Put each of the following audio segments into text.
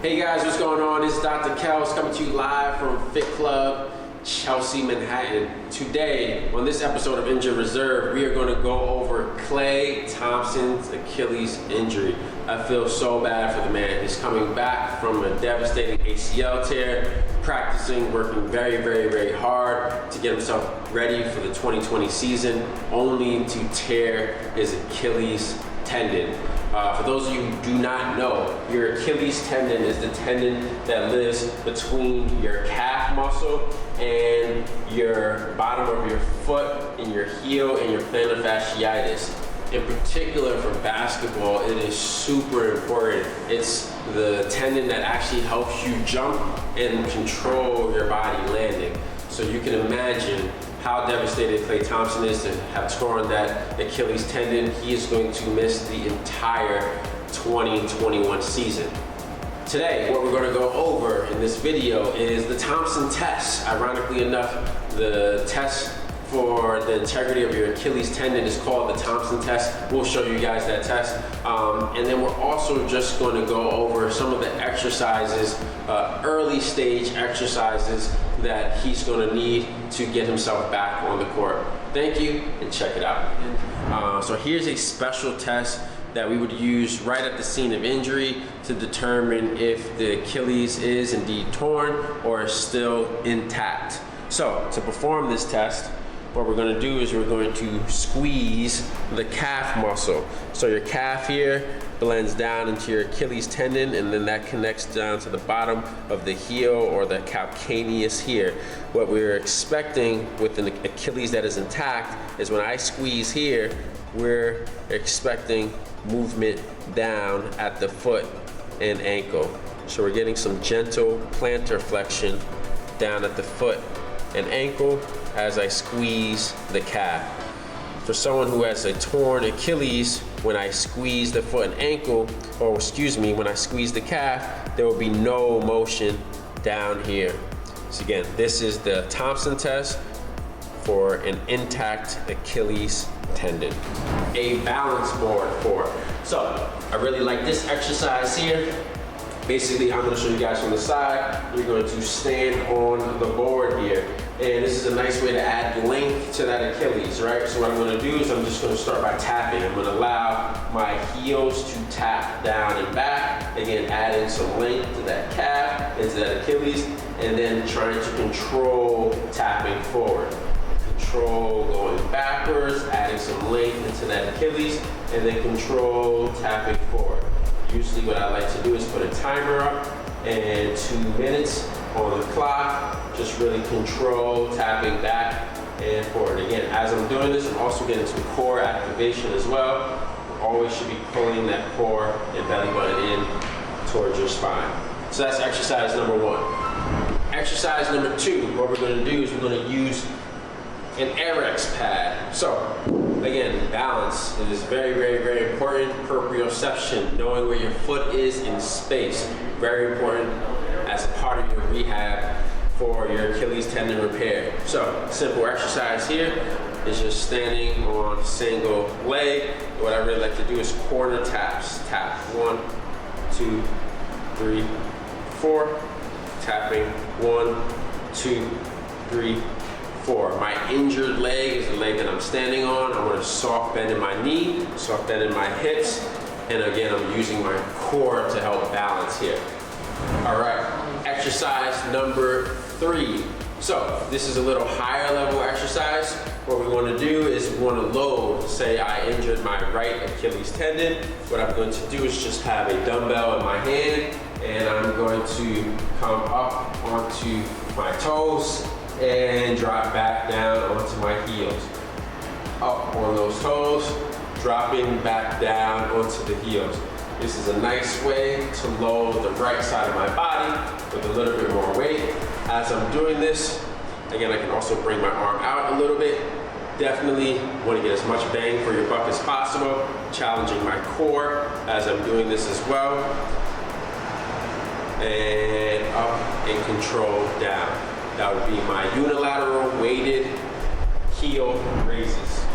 Hey guys, what's going on? This is Dr. Kels coming to you live from Fit Club, Chelsea, Manhattan. Today, on this episode of Injured Reserve, we are going to go over Klay Thompson's Achilles injury. I feel so bad for the man. He's coming back from a devastating ACL tear, practicing, working very hard to get himself ready for the 2020 season, only to tear his Achilles tendon. For those of you who do not know, your Achilles tendon is the tendon that lives between your calf muscle and your bottom of your foot and your heel and your plantar fasciitis. In particular for basketball, it is super important. It's the tendon that actually helps you jump and control your body landing. So you can imagine how devastated Klay Thompson is to have torn that Achilles tendon. He is going to miss the entire 2021 season. Today, what we're going to go over in this video is the Thompson Test. Ironically enough, the test for the integrity of your Achilles tendon is called the Thompson Test. We'll show you guys that test. And then we're also just going to go over some of the exercises, early stage exercises that he's going to need to get himself back on the court. Thank you, and check it out. So here's a special test that we would use right at the scene of injury to determine if the Achilles is indeed torn or is still intact. So to perform this test, what we're going to do is we're going to squeeze the calf muscle. So your calf here blends down into your Achilles tendon, and then that connects down to the bottom of the heel or the calcaneus here. What we're expecting with an Achilles that is intact is when I squeeze here, we're expecting movement down at the foot and ankle. So we're getting some gentle plantar flexion down at the foot and ankle as I squeeze the calf. For someone who has a torn Achilles, when I squeeze the foot and ankle, or excuse me, when I squeeze the calf, there will be no motion down here. So again, this is the Thompson Test for an intact Achilles tendon. A balance board for it. So I really like this exercise here. Basically, I'm going to show you guys from the side. You're going to stand on the board here. And this is a nice way to add length to that Achilles, right? So what I'm going to do is I'm just going to start by tapping. I'm going to allow my heels to tap down and back. Again, adding some length to that calf, into that Achilles, and then trying to control tapping forward. Control going backwards, adding some length into that Achilles, and then control tapping forward. Usually what I like to do is put a timer up and 2 minutes on the clock. Just really control tapping back and forward. Again, as I'm doing this, I'm also getting some core activation as well. Always should be pulling that core and belly button in towards your spine. So that's exercise number 1. Exercise number 2, what we're going to do is we're going to use an Airex Pad. So again, balance is very important. Proprioception, knowing where your foot is in space, very important as a part of your rehab for your Achilles tendon repair. So simple exercise here is just standing on single leg. What I really like to do is corner taps. Tap 1, 2, 3, 4. Tapping 1, 2, 3, 4. My injured leg is the leg that I'm standing on. I want to soft bend in my knee, soft bend in my hips, and again, I'm using my core to help balance here. All right, exercise number 3. So this is a little higher level exercise. What we want to do is we want to load. Say I injured my right Achilles tendon. What I'm going to do is just have a dumbbell in my hand, and I'm going to come up onto my toes and drop back down onto my heels. Up on those toes, dropping back down onto the heels. This is a nice way to load the right side of my body with a little bit more weight. As I'm doing this, again, I can also bring my arm out a little bit. Definitely want to get as much bang for your buck as possible, challenging my core as I'm doing this as well. And up and control down. That would be my unilateral weighted heel raises.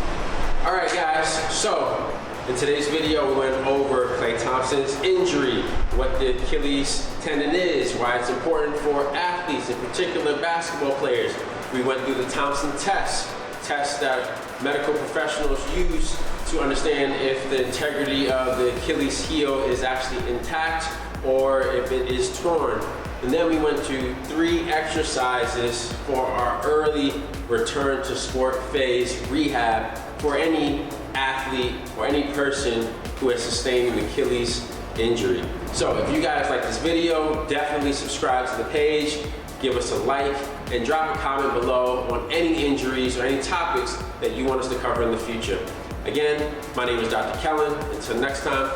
All right, guys, so in today's video, we went over Klay Thompson's injury. what the Achilles tendon is, why it's important for athletes, in particular basketball players. We went through the Thompson Test, tests that medical professionals use to understand if the integrity of the Achilles heel is actually intact or if it is torn. And then we went to 3 exercises for our early return to sport phase rehab for any athlete or any person who has sustained an Achilles injury. So if you guys like this video, definitely subscribe to the page, give us a like, and drop a comment below on any injuries or any topics that you want us to cover in the future. Again, my name is Dr. Kellen. Until next time,